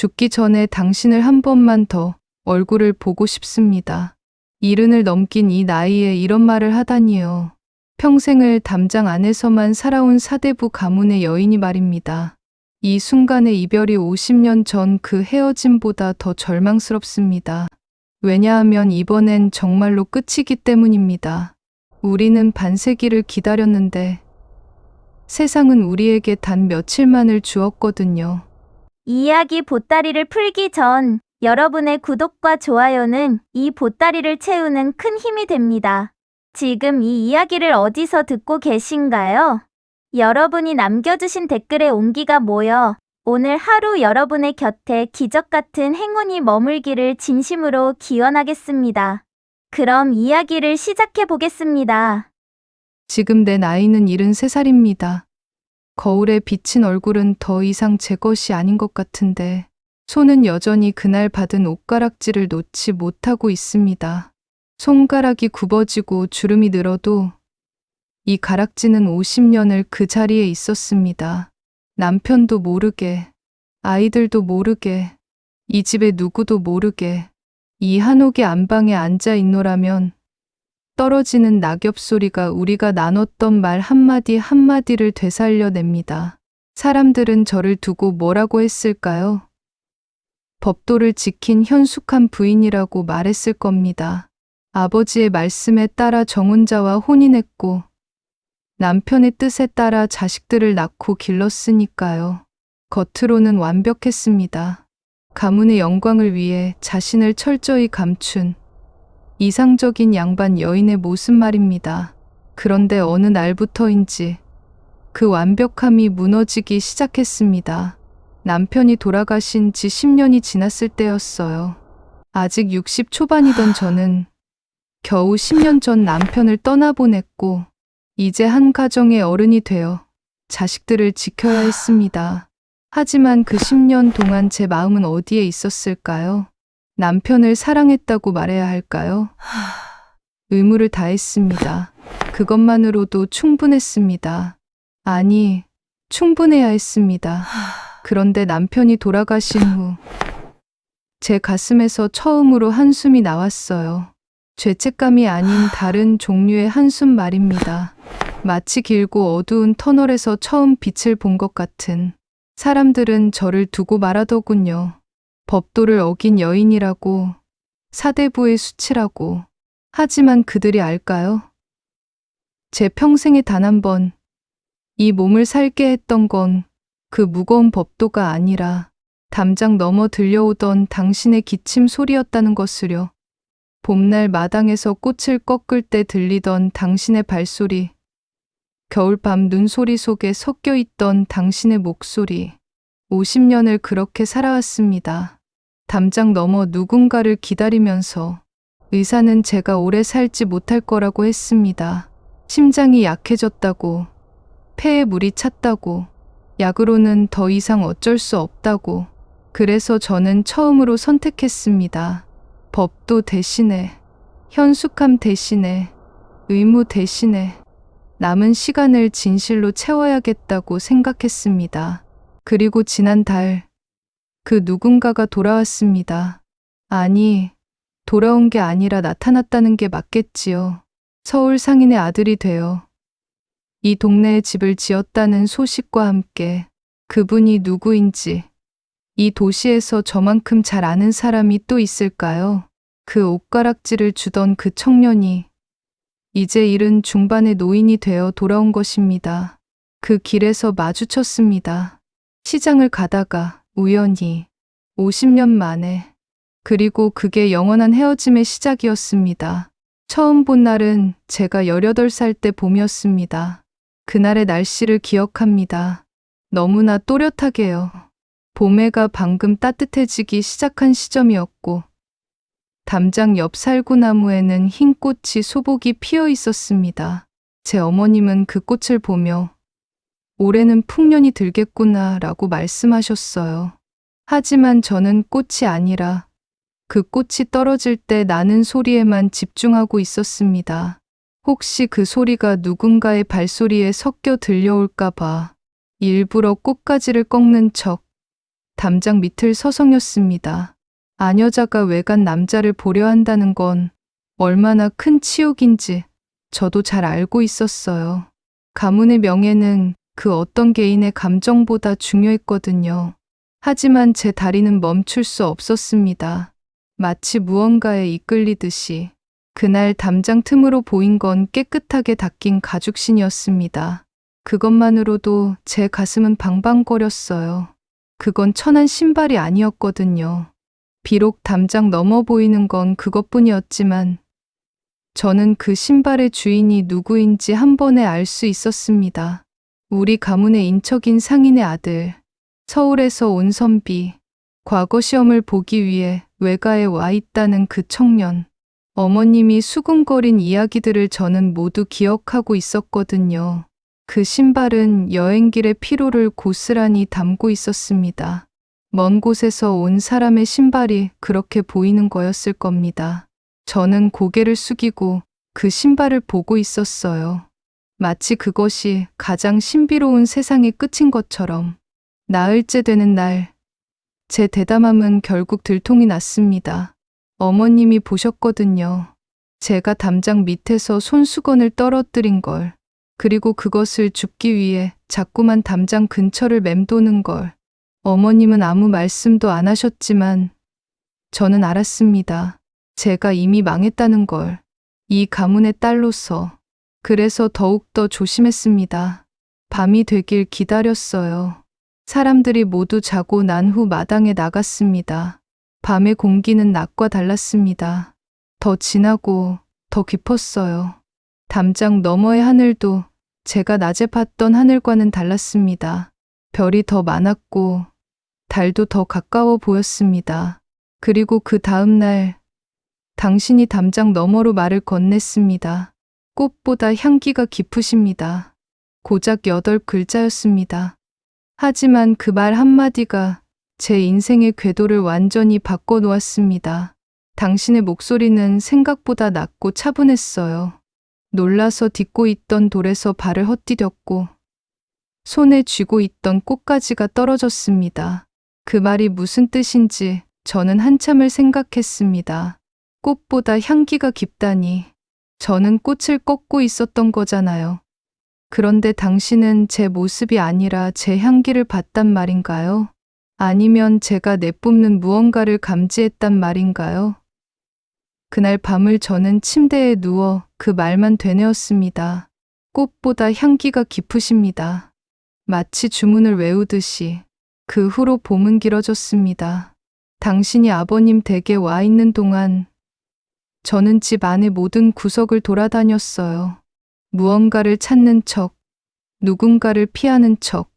죽기 전에 당신을 한 번만 더 얼굴을 보고 싶습니다. 70을 넘긴 이 나이에 이런 말을 하다니요. 평생을 담장 안에서만 살아온 사대부 가문의 여인이 말입니다. 이 순간의 이별이 50년 전 그 헤어짐보다 더 절망스럽습니다. 왜냐하면 이번엔 정말로 끝이기 때문입니다. 우리는 반세기를 기다렸는데 세상은 우리에게 단 며칠만을 주었거든요. 이야기 보따리를 풀기 전 여러분의 구독과 좋아요는 이 보따리를 채우는 큰 힘이 됩니다. 지금 이 이야기를 어디서 듣고 계신가요? 여러분이 남겨주신 댓글에 온기가 모여 오늘 하루 여러분의 곁에 기적 같은 행운이 머물기를 진심으로 기원하겠습니다. 그럼 이야기를 시작해 보겠습니다. 지금 내 나이는 73살입니다. 거울에 비친 얼굴은 더 이상 제 것이 아닌 것 같은데 손은 여전히 그날 받은 옷가락질을 놓지 못하고 있습니다. 손가락이 굽어지고 주름이 늘어도 이 가락지는 50년을 그 자리에 있었습니다. 남편도 모르게, 아이들도 모르게, 이 집의 누구도 모르게 이 한옥의 안방에 앉아 있노라면 떨어지는 낙엽 소리가 우리가 나눴던 말 한마디 한마디를 되살려냅니다. 사람들은 저를 두고 뭐라고 했을까요? 법도를 지킨 현숙한 부인이라고 말했을 겁니다. 아버지의 말씀에 따라 정혼자와 혼인했고 남편의 뜻에 따라 자식들을 낳고 길렀으니까요. 겉으로는 완벽했습니다. 가문의 영광을 위해 자신을 철저히 감춘 이상적인 양반 여인의 모습 말입니다. 그런데 어느 날부터인지 그 완벽함이 무너지기 시작했습니다. 남편이 돌아가신 지 10년이 지났을 때였어요. 아직 60 초반이던 저는 겨우 10년 전 남편을 떠나보냈고 이제 한 가정의 어른이 되어 자식들을 지켜야 했습니다. 하지만 그 10년 동안 제 마음은 어디에 있었을까요? 남편을 사랑했다고 말해야 할까요? 의무를 다했습니다. 그것만으로도 충분했습니다. 아니, 충분해야 했습니다. 그런데 남편이 돌아가신 후 제 가슴에서 처음으로 한숨이 나왔어요. 죄책감이 아닌 다른 종류의 한숨 말입니다. 마치 길고 어두운 터널에서 처음 빛을 본 것 같은. 사람들은 저를 두고 말하더군요. 법도를 어긴 여인이라고, 사대부의 수치라고. 하지만 그들이 알까요? 제 평생에 단 한 번 이 몸을 살게 했던 건 그 무거운 법도가 아니라 담장 넘어 들려오던 당신의 기침 소리였다는 것을요. 봄날 마당에서 꽃을 꺾을 때 들리던 당신의 발소리, 겨울밤 눈소리 속에 섞여 있던 당신의 목소리. 50년을 그렇게 살아왔습니다. 담장 넘어 누군가를 기다리면서 의사는 제가 오래 살지 못할 거라고 했습니다. 심장이 약해졌다고, 폐에 물이 찼다고, 약으로는 더 이상 어쩔 수 없다고. 그래서 저는 처음으로 선택했습니다. 법도 대신에, 현숙함 대신에, 의무 대신에 남은 시간을 진실로 채워야겠다고 생각했습니다. 그리고 지난달 그 누군가가 돌아왔습니다. 아니, 돌아온 게 아니라 나타났다는 게 맞겠지요. 서울 상인의 아들이 되어 이 동네에 집을 지었다는 소식과 함께 그분이 누구인지 이 도시에서 저만큼 잘 아는 사람이 또 있을까요? 그 옷가락질을 주던 그 청년이 이제 70 중반의 노인이 되어 돌아온 것입니다. 그 길에서 마주쳤습니다. 시장을 가다가 우연히 50년 만에. 그리고 그게 영원한 헤어짐의 시작이었습니다. 처음 본 날은 제가 18살 때 봄이었습니다. 그날의 날씨를 기억합니다. 너무나 또렷하게요. 봄해가 방금 따뜻해지기 시작한 시점이었고 담장 옆 살구나무에는 흰 꽃이 소복이 피어 있었습니다. 제 어머님은 그 꽃을 보며 올해는 풍년이 들겠구나 라고 말씀하셨어요. 하지만 저는 꽃이 아니라 그 꽃이 떨어질 때 나는 소리에만 집중하고 있었습니다. 혹시 그 소리가 누군가의 발소리에 섞여 들려올까 봐 일부러 꽃가지를 꺾는 척 담장 밑을 서성였습니다. 아녀자가 외간 남자를 보려 한다는 건 얼마나 큰 치욕인지 저도 잘 알고 있었어요. 가문의 명예는 그 어떤 개인의 감정보다 중요했거든요. 하지만 제 다리는 멈출 수 없었습니다. 마치 무언가에 이끌리듯이. 그날 담장 틈으로 보인 건 깨끗하게 닦인 가죽신이었습니다. 그것만으로도 제 가슴은 방방거렸어요. 그건 천한 신발이 아니었거든요. 비록 담장 넘어 보이는 건 그것뿐이었지만 저는 그 신발의 주인이 누구인지 한 번에 알 수 있었습니다. 우리 가문의 인척인 상인의 아들, 서울에서 온 선비, 과거 시험을 보기 위해 외가에 와 있다는 그 청년. 어머님이 수군거린 이야기들을 저는 모두 기억하고 있었거든요. 그 신발은 여행길의 피로를 고스란히 담고 있었습니다. 먼 곳에서 온 사람의 신발이 그렇게 보이는 거였을 겁니다. 저는 고개를 숙이고 그 신발을 보고 있었어요. 마치 그것이 가장 신비로운 세상의 끝인 것처럼. 나흘째 되는 날, 제 대담함은 결국 들통이 났습니다. 어머님이 보셨거든요. 제가 담장 밑에서 손수건을 떨어뜨린 걸, 그리고 그것을 줍기 위해 자꾸만 담장 근처를 맴도는 걸. 어머님은 아무 말씀도 안 하셨지만 저는 알았습니다. 제가 이미 망했다는 걸. 이 가문의 딸로서. 그래서 더욱더 조심했습니다. 밤이 되길 기다렸어요. 사람들이 모두 자고 난 후 마당에 나갔습니다. 밤의 공기는 낮과 달랐습니다. 더 진하고 더 깊었어요. 담장 너머의 하늘도 제가 낮에 봤던 하늘과는 달랐습니다. 별이 더 많았고 달도 더 가까워 보였습니다. 그리고 그 다음 날 당신이 담장 너머로 말을 건넸습니다. 꽃보다 향기가 깊으십니다. 고작 8글자였습니다. 하지만 그 말 한마디가 제 인생의 궤도를 완전히 바꿔놓았습니다. 당신의 목소리는 생각보다 낮고 차분했어요. 놀라서 딛고 있던 돌에서 발을 헛디뎠고 손에 쥐고 있던 꽃가지가 떨어졌습니다. 그 말이 무슨 뜻인지 저는 한참을 생각했습니다. 꽃보다 향기가 깊다니. 저는 꽃을 꺾고 있었던 거잖아요. 그런데 당신은 제 모습이 아니라 제 향기를 봤단 말인가요? 아니면 제가 내뿜는 무언가를 감지했단 말인가요? 그날 밤을 저는 침대에 누워 그 말만 되뇌었습니다. 꽃보다 향기가 깊으십니다. 마치 주문을 외우듯이. 그 후로 봄은 길어졌습니다. 당신이 아버님 댁에 와 있는 동안 저는 집 안의 모든 구석을 돌아다녔어요. 무언가를 찾는 척, 누군가를 피하는 척,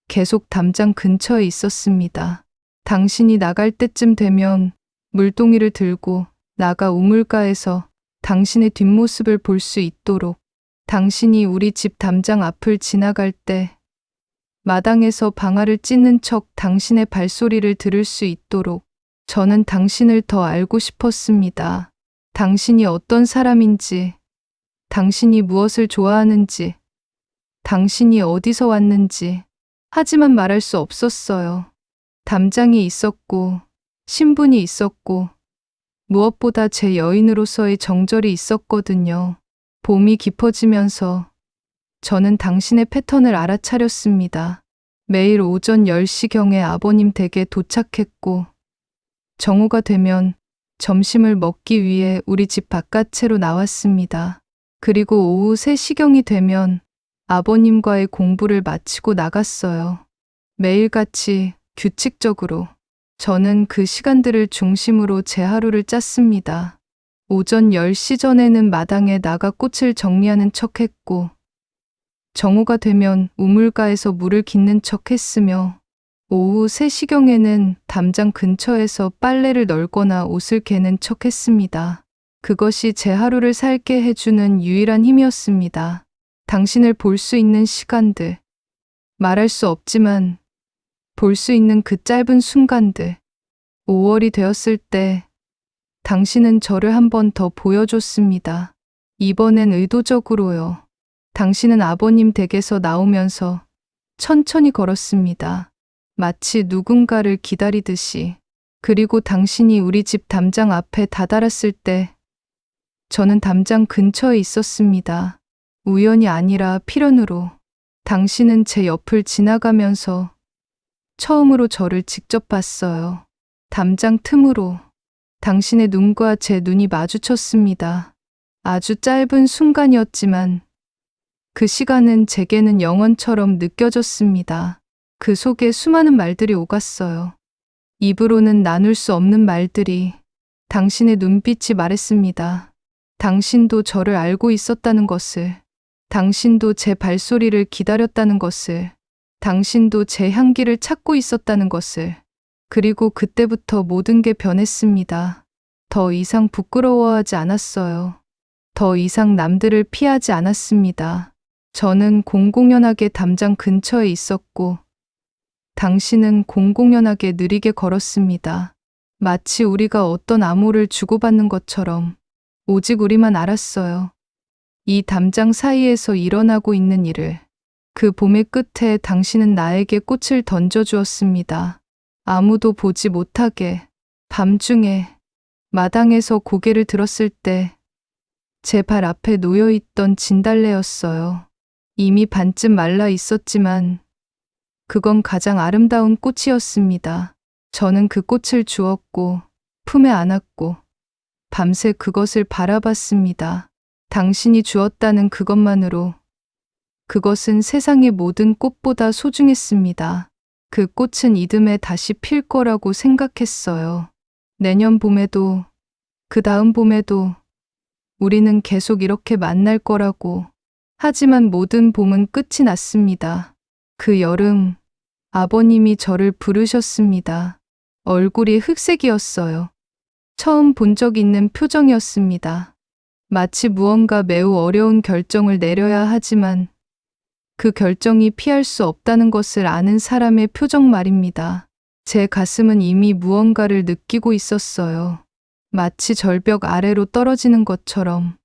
계속 담장 근처에 있었습니다. 당신이 나갈 때쯤 되면 물동이를 들고 나가 우물가에서 당신의 뒷모습을 볼 수 있도록, 당신이 우리 집 담장 앞을 지나갈 때 마당에서 방아를 찢는 척 당신의 발소리를 들을 수 있도록 저는 당신을 더 알고 싶었습니다. 당신이 어떤 사람인지, 당신이 무엇을 좋아하는지, 당신이 어디서 왔는지. 하지만 말할 수 없었어요. 담장이 있었고, 신분이 있었고, 무엇보다 제 여인으로서의 정절이 있었거든요. 봄이 깊어지면서 저는 당신의 패턴을 알아차렸습니다. 매일 오전 10시경에 아버님 댁에 도착했고, 정오가 되면 점심을 먹기 위해 우리 집 바깥으로 나왔습니다. 그리고 오후 3시경이 되면 아버님과의 공부를 마치고 나갔어요. 매일같이 규칙적으로 저는 그 시간들을 중심으로 제 하루를 짰습니다. 오전 10시 전에는 마당에 나가 꽃을 정리하는 척했고, 정오가 되면 우물가에서 물을 깃는 척했으며, 오후 3시경에는 담장 근처에서 빨래를 널거나 옷을 개는 척했습니다. 그것이 제 하루를 살게 해주는 유일한 힘이었습니다. 당신을 볼 수 있는 시간들, 말할 수 없지만 볼 수 있는 그 짧은 순간들. 5월이 되었을 때 당신은 저를 한 번 더 보여줬습니다. 이번엔 의도적으로요. 당신은 아버님 댁에서 나오면서 천천히 걸었습니다. 마치 누군가를 기다리듯이. 그리고 당신이 우리 집 담장 앞에 다다랐을 때 저는 담장 근처에 있었습니다. 우연이 아니라 필연으로. 당신은 제 옆을 지나가면서 처음으로 저를 직접 봤어요. 담장 틈으로. 당신의 눈과 제 눈이 마주쳤습니다. 아주 짧은 순간이었지만 그 시간은 제게는 영원처럼 느껴졌습니다. 그 속에 수많은 말들이 오갔어요. 입으로는 나눌 수 없는 말들이. 당신의 눈빛이 말했습니다. 당신도 저를 알고 있었다는 것을. 당신도 제 발소리를 기다렸다는 것을. 당신도 제 향기를 찾고 있었다는 것을. 그리고 그때부터 모든 게 변했습니다. 더 이상 부끄러워하지 않았어요. 더 이상 남들을 피하지 않았습니다. 저는 공공연하게 담장 근처에 있었고 당신은 공공연하게 느리게 걸었습니다. 마치 우리가 어떤 암호를 주고받는 것처럼. 오직 우리만 알았어요. 이 담장 사이에서 일어나고 있는 일을. 그 봄의 끝에 당신은 나에게 꽃을 던져주었습니다. 아무도 보지 못하게. 밤중에 마당에서 고개를 들었을 때 제 발 앞에 놓여있던 진달래였어요. 이미 반쯤 말라 있었지만 그건 가장 아름다운 꽃이었습니다. 저는 그 꽃을 주었고 품에 안았고 밤새 그것을 바라봤습니다. 당신이 주었다는 그것만으로 그것은 세상의 모든 꽃보다 소중했습니다. 그 꽃은 이듬해 다시 필 거라고 생각했어요. 내년 봄에도 그 다음 봄에도 우리는 계속 이렇게 만날 거라고. 하지만 모든 봄은 끝이 났습니다. 그 여름 아버님이 저를 부르셨습니다. 얼굴이 흑색이었어요. 처음 본 적 있는 표정이었습니다. 마치 무언가 매우 어려운 결정을 내려야 하지만 그 결정이 피할 수 없다는 것을 아는 사람의 표정 말입니다. 제 가슴은 이미 무언가를 느끼고 있었어요. 마치 절벽 아래로 떨어지는 것처럼.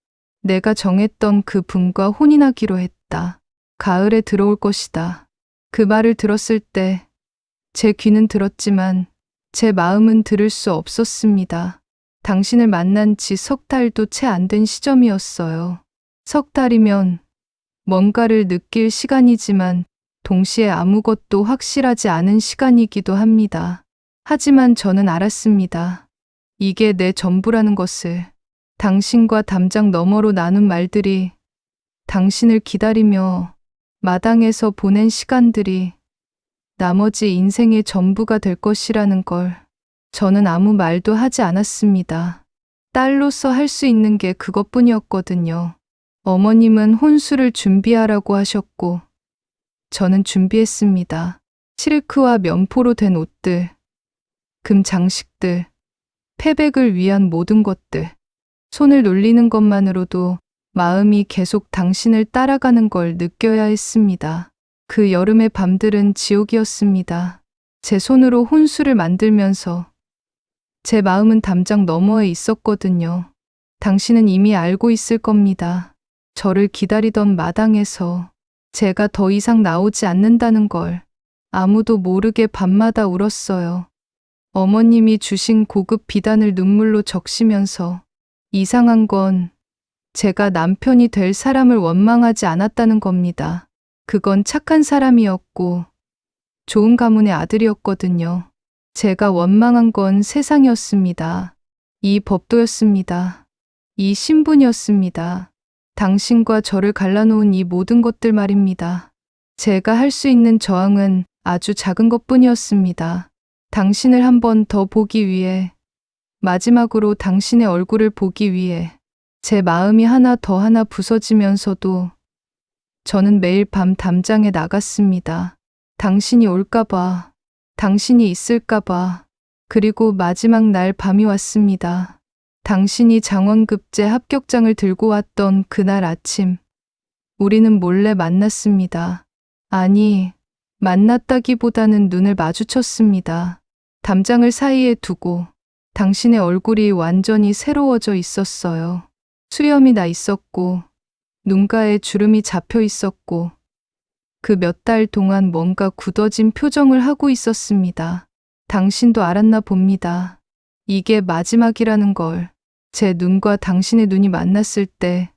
내가 정했던 그 분과 혼인하기로 했다. 가을에 들어올 것이다. 그 말을 들었을 때 제 귀는 들었지만 제 마음은 들을 수 없었습니다. 당신을 만난 지 석 달도 채 안 된 시점이었어요. 석 달이면 뭔가를 느낄 시간이지만 동시에 아무것도 확실하지 않은 시간이기도 합니다. 하지만 저는 알았습니다. 이게 내 전부라는 것을. 당신과 담장 너머로 나눈 말들이, 당신을 기다리며 마당에서 보낸 시간들이 나머지 인생의 전부가 될 것이라는 걸. 저는 아무 말도 하지 않았습니다. 딸로서 할 수 있는 게 그것뿐이었거든요. 어머님은 혼수를 준비하라고 하셨고 저는 준비했습니다. 실크와 면포로 된 옷들, 금 장식들, 패백을 위한 모든 것들. 손을 놀리는 것만으로도 마음이 계속 당신을 따라가는 걸 느껴야 했습니다. 그 여름의 밤들은 지옥이었습니다. 제 손으로 혼수를 만들면서 제 마음은 담장 너머에 있었거든요. 당신은 이미 알고 있을 겁니다. 저를 기다리던 마당에서 제가 더 이상 나오지 않는다는 걸. 아무도 모르게 밤마다 울었어요. 어머님이 주신 고급 비단을 눈물로 적시면서. 이상한 건 제가 남편이 될 사람을 원망하지 않았다는 겁니다. 그건 착한 사람이었고 좋은 가문의 아들이었거든요. 제가 원망한 건 세상이었습니다. 이 법도였습니다. 이 신분이었습니다. 당신과 저를 갈라놓은 이 모든 것들 말입니다. 제가 할 수 있는 저항은 아주 작은 것뿐이었습니다. 당신을 한 번 더 보기 위해, 마지막으로 당신의 얼굴을 보기 위해. 제 마음이 하나 더 하나 부서지면서도 저는 매일 밤 담장에 나갔습니다. 당신이 올까봐, 당신이 있을까봐. 그리고 마지막 날 밤이 왔습니다. 당신이 장원급제 합격장을 들고 왔던 그날 아침. 우리는 몰래 만났습니다. 아니, 만났다기보다는 눈을 마주쳤습니다. 담장을 사이에 두고 당신의 얼굴이 완전히 새로워져 있었어요. 수염이 나 있었고 눈가에 주름이 잡혀 있었고 그 몇 달 동안 뭔가 굳어진 표정을 하고 있었습니다. 당신도 알았나 봅니다. 이게 마지막이라는 걸. 제 눈과 당신의 눈이 만났을 때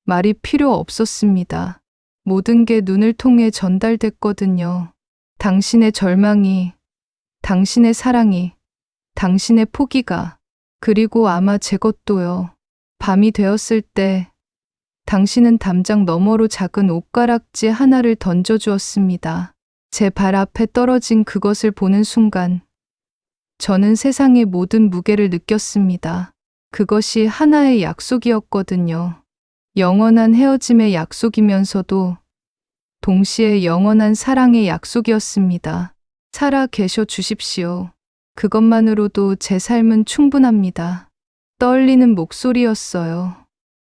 말이 필요 없었습니다. 모든 게 눈을 통해 전달됐거든요. 당신의 절망이, 당신의 사랑이, 당신의 포기가, 그리고 아마 제 것도요. 밤이 되었을 때 당신은 담장 너머로 작은 옷가락지 하나를 던져주었습니다. 제 발 앞에 떨어진 그것을 보는 순간 저는 세상의 모든 무게를 느꼈습니다. 그것이 하나의 약속이었거든요. 영원한 헤어짐의 약속이면서도 동시에 영원한 사랑의 약속이었습니다. 살아 계셔 주십시오. 그것만으로도 제 삶은 충분합니다. 떨리는 목소리였어요.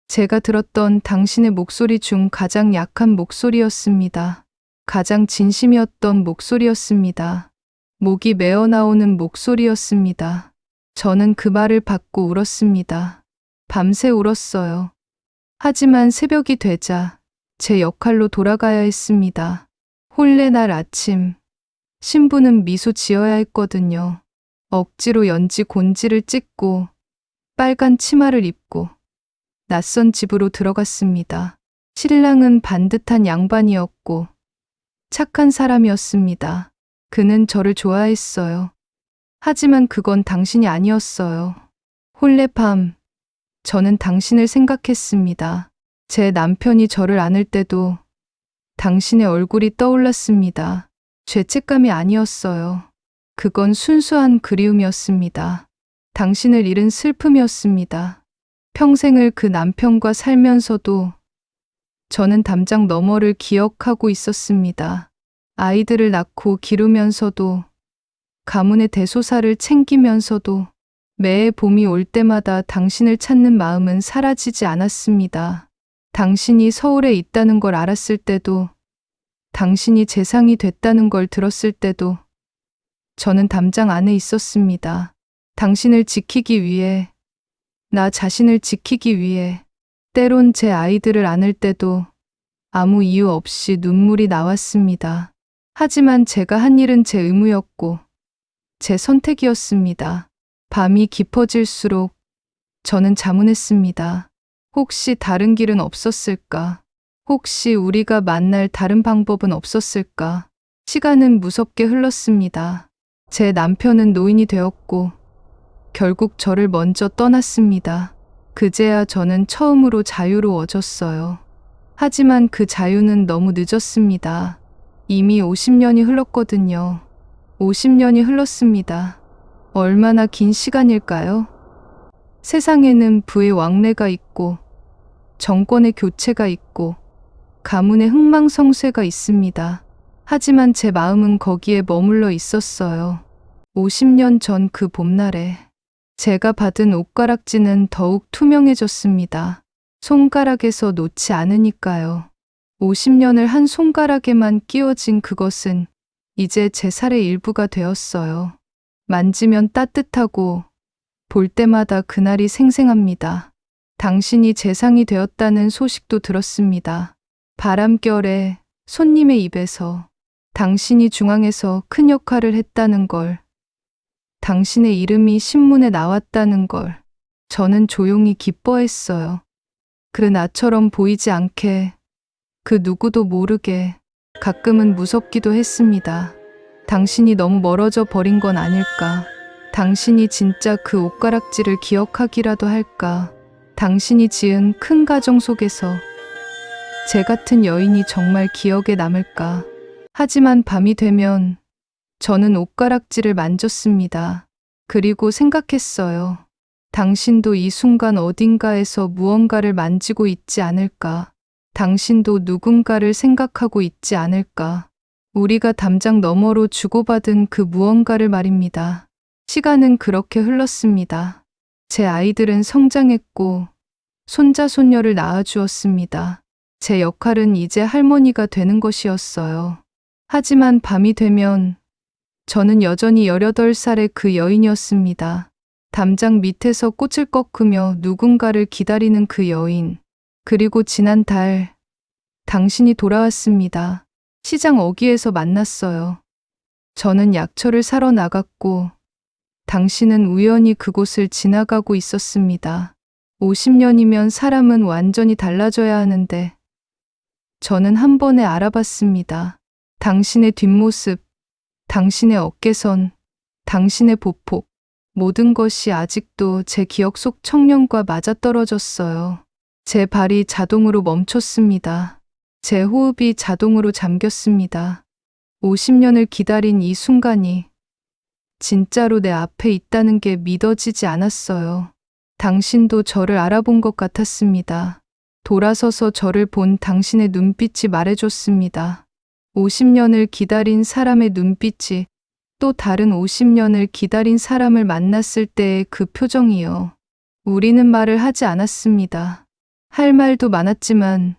제가 들었던 당신의 목소리 중 가장 약한 목소리였습니다. 가장 진심이었던 목소리였습니다. 목이 메어 나오는 목소리였습니다. 저는 그 말을 받고 울었습니다. 밤새 울었어요. 하지만 새벽이 되자 제 역할로 돌아가야 했습니다. 혼례 날 아침, 신부는 미소 지어야 했거든요. 억지로 연지 곤지를 찢고 빨간 치마를 입고 낯선 집으로 들어갔습니다. 신랑은 반듯한 양반이었고 착한 사람이었습니다. 그는 저를 좋아했어요. 하지만 그건 당신이 아니었어요. 혼례 밤, 저는 당신을 생각했습니다. 제 남편이 저를 안을 때도 당신의 얼굴이 떠올랐습니다. 죄책감이 아니었어요. 그건 순수한 그리움이었습니다. 당신을 잃은 슬픔이었습니다. 평생을 그 남편과 살면서도 저는 담장 너머를 기억하고 있었습니다. 아이들을 낳고 기르면서도 가문의 대소사를 챙기면서도 매해 봄이 올 때마다 당신을 찾는 마음은 사라지지 않았습니다. 당신이 서울에 있다는 걸 알았을 때도, 당신이 재상이 됐다는 걸 들었을 때도 저는 담장 안에 있었습니다. 당신을 지키기 위해, 나 자신을 지키기 위해, 때론 제 아이들을 안을 때도 아무 이유 없이 눈물이 나왔습니다. 하지만 제가 한 일은 제 의무였고 제 선택이었습니다. 밤이 깊어질수록 저는 자문했습니다. 혹시 다른 길은 없었을까? 혹시 우리가 만날 다른 방법은 없었을까? 시간은 무섭게 흘렀습니다. 제 남편은 노인이 되었고 결국 저를 먼저 떠났습니다. 그제야 저는 처음으로 자유로워졌어요. 하지만 그 자유는 너무 늦었습니다. 이미 50년이 흘렀거든요. 50년이 흘렀습니다. 얼마나 긴 시간일까요? 세상에는 부의 왕래가 있고 정권의 교체가 있고 가문의 흥망성쇠가 있습니다. 하지만 제 마음은 거기에 머물러 있었어요. 50년 전 그 봄날에 제가 받은 옷가락지는 더욱 투명해졌습니다. 손가락에서 놓지 않으니까요. 50년을 한 손가락에만 끼워진 그것은 이제 제 살의 일부가 되었어요. 만지면 따뜻하고 볼 때마다 그날이 생생합니다. 당신이 재상이 되었다는 소식도 들었습니다. 바람결에 손님의 입에서 당신이 중앙에서 큰 역할을 했다는 걸, 당신의 이름이 신문에 나왔다는 걸 저는 조용히 기뻐했어요. 그 나처럼 보이지 않게, 그 누구도 모르게, 가끔은 무섭기도 했습니다. 당신이 너무 멀어져 버린 건 아닐까? 당신이 진짜 그 옷가락지를 기억하기라도 할까? 당신이 지은 큰 가정 속에서 제 같은 여인이 정말 기억에 남을까? 하지만 밤이 되면 저는 옷가락지를 만졌습니다. 그리고 생각했어요. 당신도 이 순간 어딘가에서 무언가를 만지고 있지 않을까? 당신도 누군가를 생각하고 있지 않을까? 우리가 담장 너머로 주고받은 그 무언가를 말입니다. 시간은 그렇게 흘렀습니다. 제 아이들은 성장했고 손자 손녀를 낳아주었습니다. 제 역할은 이제 할머니가 되는 것이었어요. 하지만 밤이 되면 저는 여전히 18살의 그 여인이었습니다. 담장 밑에서 꽃을 꺾으며 누군가를 기다리는 그 여인. 그리고 지난달 당신이 돌아왔습니다. 시장 어귀에서 만났어요. 저는 약초를 사러 나갔고 당신은 우연히 그곳을 지나가고 있었습니다. 50년이면 사람은 완전히 달라져야 하는데 저는 한 번에 알아봤습니다. 당신의 뒷모습, 당신의 어깨선, 당신의 보폭, 모든 것이 아직도 제 기억 속 청년과 맞아떨어졌어요. 제 발이 자동으로 멈췄습니다. 제 호흡이 자동으로 잠겼습니다. 50년을 기다린 이 순간이 진짜로 내 앞에 있다는 게 믿어지지 않았어요. 당신도 저를 알아본 것 같았습니다. 돌아서서 저를 본 당신의 눈빛이 말해줬습니다. 50년을 기다린 사람의 눈빛이 또 다른 50년을 기다린 사람을 만났을 때의 그 표정이요. 우리는 말을 하지 않았습니다. 할 말도 많았지만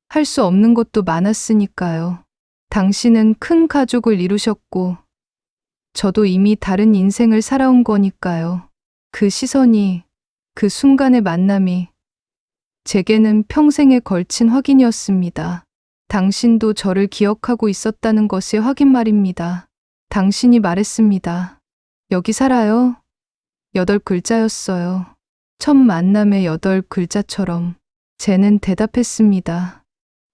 할 수 없는 것도 많았으니까요. 당신은 큰 가족을 이루셨고 저도 이미 다른 인생을 살아온 거니까요. 그 시선이, 그 순간의 만남이 제게는 평생에 걸친 확인이었습니다. 당신도 저를 기억하고 있었다는 것의 확인 말입니다. 당신이 말했습니다. 여기 살아요? 8글자였어요. 첫 만남의 8글자처럼. 쟤는 대답했습니다.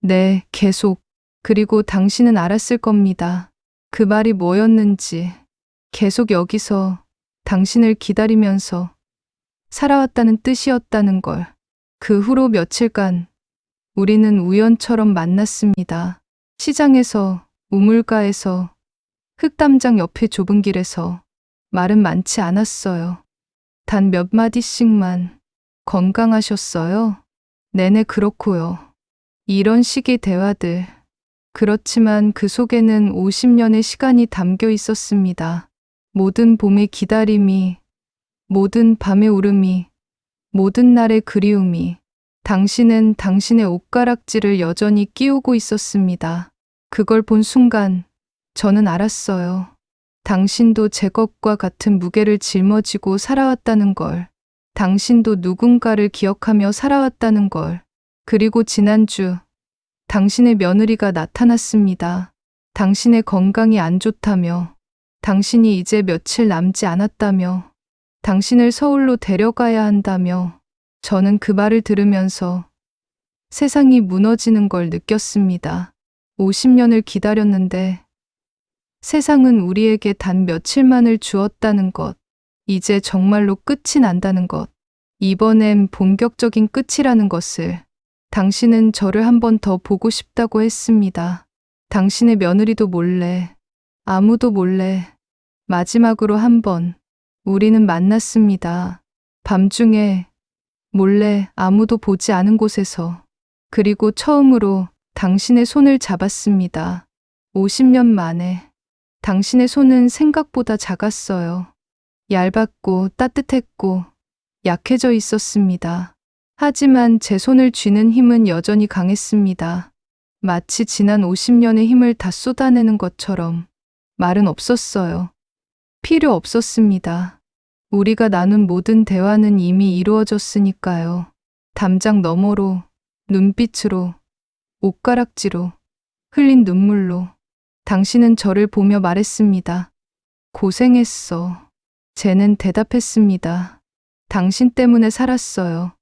네, 계속. 그리고 당신은 알았을 겁니다. 그 말이 뭐였는지. 계속 여기서 당신을 기다리면서 살아왔다는 뜻이었다는 걸. 그 후로 며칠간 우리는 우연처럼 만났습니다. 시장에서, 우물가에서, 흙담장 옆의 좁은 길에서. 말은 많지 않았어요. 단 몇 마디씩만. 건강하셨어요? 네네 그렇고요. 이런 식의 대화들. 그렇지만 그 속에는 50년의 시간이 담겨 있었습니다. 모든 봄의 기다림이, 모든 밤의 울음이, 모든 날의 그리움이. 당신은 당신의 옷가락질을 여전히 끼우고 있었습니다. 그걸 본 순간 저는 알았어요. 당신도 제 것과 같은 무게를 짊어지고 살아왔다는 걸. 당신도 누군가를 기억하며 살아왔다는 걸. 그리고 지난주 당신의 며느리가 나타났습니다. 당신의 건강이 안 좋다며, 당신이 이제 며칠 남지 않았다며, 당신을 서울로 데려가야 한다며. 저는 그 말을 들으면서 세상이 무너지는 걸 느꼈습니다. 50년을 기다렸는데 세상은 우리에게 단 며칠만을 주었다는 것. 이제 정말로 끝이 난다는 것. 이번엔 본격적인 끝이라는 것을. 당신은 저를 한 번 더 보고 싶다고 했습니다. 당신의 며느리도 몰래, 아무도 몰래, 마지막으로 한 번 우리는 만났습니다. 밤중에 몰래 아무도 보지 않은 곳에서. 그리고 처음으로 당신의 손을 잡았습니다. 50년 만에. 당신의 손은 생각보다 작았어요. 얇았고 따뜻했고 약해져 있었습니다. 하지만 제 손을 쥐는 힘은 여전히 강했습니다. 마치 지난 50년의 힘을 다 쏟아내는 것처럼. 말은 없었어요. 필요 없었습니다. 우리가 나눈 모든 대화는 이미 이루어졌으니까요. 담장 너머로, 눈빛으로, 옷가락지로, 흘린 눈물로. 당신은 저를 보며 말했습니다. 고생했어. 쟤는 대답했습니다. 당신 때문에 살았어요.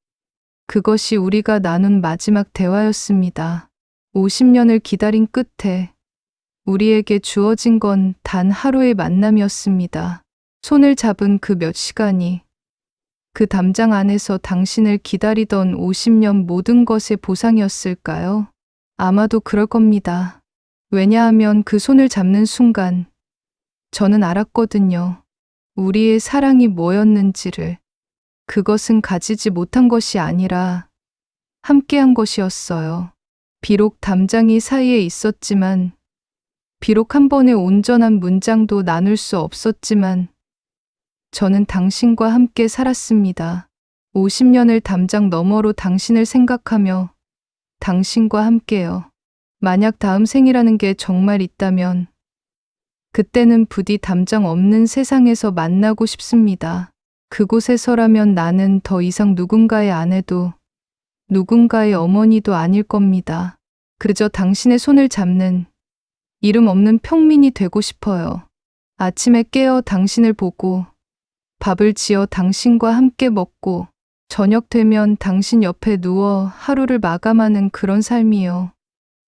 그것이 우리가 나눈 마지막 대화였습니다. 50년을 기다린 끝에 우리에게 주어진 건 단 하루의 만남이었습니다. 손을 잡은 그 몇 시간이 그 담장 안에서 당신을 기다리던 50년 모든 것의 보상이었을까요? 아마도 그럴 겁니다. 왜냐하면 그 손을 잡는 순간 저는 알았거든요. 우리의 사랑이 뭐였는지를. 그것은 가지지 못한 것이 아니라 함께한 것이었어요. 비록 담장이 사이에 있었지만, 비록 한 번의 온전한 문장도 나눌 수 없었지만, 저는 당신과 함께 살았습니다. 50년을 담장 너머로 당신을 생각하며 당신과 함께요. 만약 다음 생이라는 게 정말 있다면 그때는 부디 담장 없는 세상에서 만나고 싶습니다. 그곳에서라면 나는 더 이상 누군가의 아내도 누군가의 어머니도 아닐 겁니다. 그저 당신의 손을 잡는 이름 없는 평민이 되고 싶어요. 아침에 깨어 당신을 보고 밥을 지어 당신과 함께 먹고 저녁 되면 당신 옆에 누워 하루를 마감하는 그런 삶이요.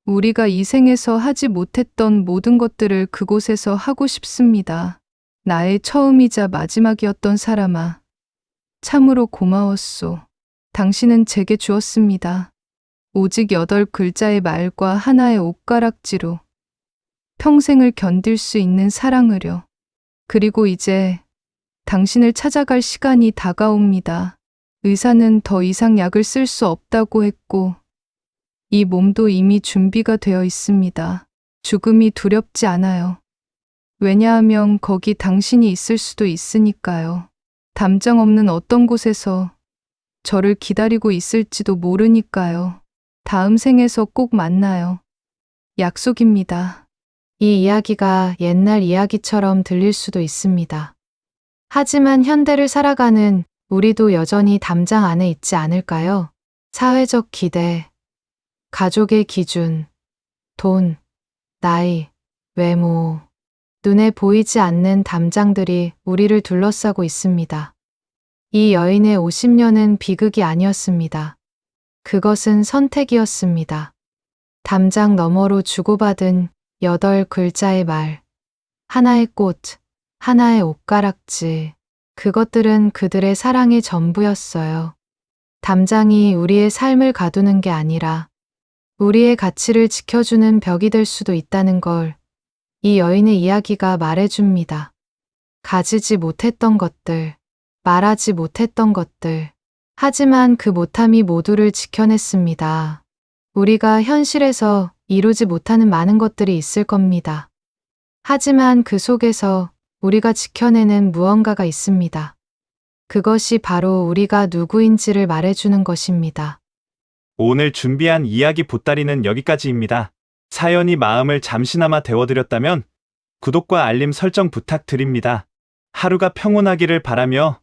우리가 이 생에서 하지 못했던 모든 것들을 그곳에서 하고 싶습니다. 나의 처음이자 마지막이었던 사람아. 참으로 고마웠소. 당신은 제게 주었습니다. 오직 8글자의 말과 하나의 옷가락지로 평생을 견딜 수 있는 사랑을요. 그리고 이제 당신을 찾아갈 시간이 다가옵니다. 의사는 더 이상 약을 쓸 수 없다고 했고, 이 몸도 이미 준비가 되어 있습니다. 죽음이 두렵지 않아요. 왜냐하면 거기 당신이 있을 수도 있으니까요. 담장 없는 어떤 곳에서 저를 기다리고 있을지도 모르니까요. 다음 생에서 꼭 만나요. 약속입니다. 이 이야기가 옛날 이야기처럼 들릴 수도 있습니다. 하지만 현대를 살아가는 우리도 여전히 담장 안에 있지 않을까요? 사회적 기대, 가족의 기준, 돈, 나이, 외모, 눈에 보이지 않는 담장들이 우리를 둘러싸고 있습니다. 이 여인의 50년은 비극이 아니었습니다. 그것은 선택이었습니다. 담장 너머로 주고받은 8글자의 말, 하나의 꽃, 하나의 옷가락지, 그것들은 그들의 사랑의 전부였어요. 담장이 우리의 삶을 가두는 게 아니라 우리의 가치를 지켜주는 벽이 될 수도 있다는 걸 이 여인의 이야기가 말해줍니다. 가지지 못했던 것들, 말하지 못했던 것들, 하지만 그 못함이 모두를 지켜냈습니다. 우리가 현실에서 이루지 못하는 많은 것들이 있을 겁니다. 하지만 그 속에서 우리가 지켜내는 무언가가 있습니다. 그것이 바로 우리가 누구인지를 말해주는 것입니다. 오늘 준비한 이야기 보따리는 여기까지입니다. 사연이 마음을 잠시나마 데워드렸다면 구독과 알림 설정 부탁드립니다. 하루가 평온하기를 바라며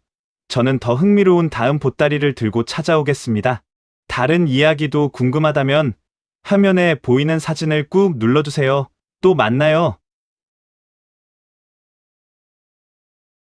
저는 더 흥미로운 다음 보따리를 들고 찾아오겠습니다. 다른 이야기도 궁금하다면 화면에 보이는 사진을 꾹 눌러주세요. 또 만나요.